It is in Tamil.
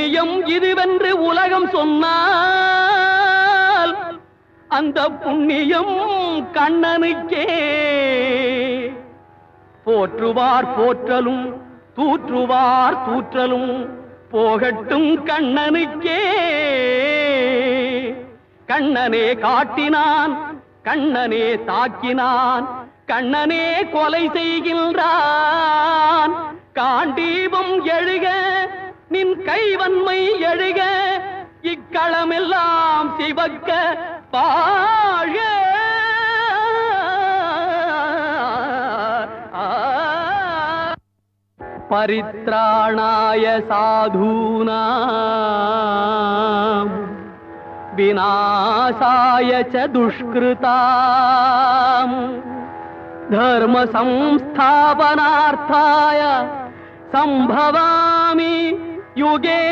புண்ணியம் இதுவென்று உலகம் சொன்னால் அந்த புண்ணியம் கண்ணனுக்கே. போற்றுவார் போற்றலும் தூற்றுவார் தூற்றலும் போகட்டும் கண்ணனுக்கே. கண்ணனே காட்டினான், கண்ணனே தாக்கினான், கண்ணனே கொலை செய்கின்றான். காண்டீபம் எழுக நின் கைவன்மை எழுக, இக்களமெல்லாம் சிவக்க பாழ. பரித்ராணாய சாதூனாம் விநாசாய ச துஷ்கிருதாம் தர்ம சம்ஸ்தாபனார்த்தாய சம்பவாமி யுகே.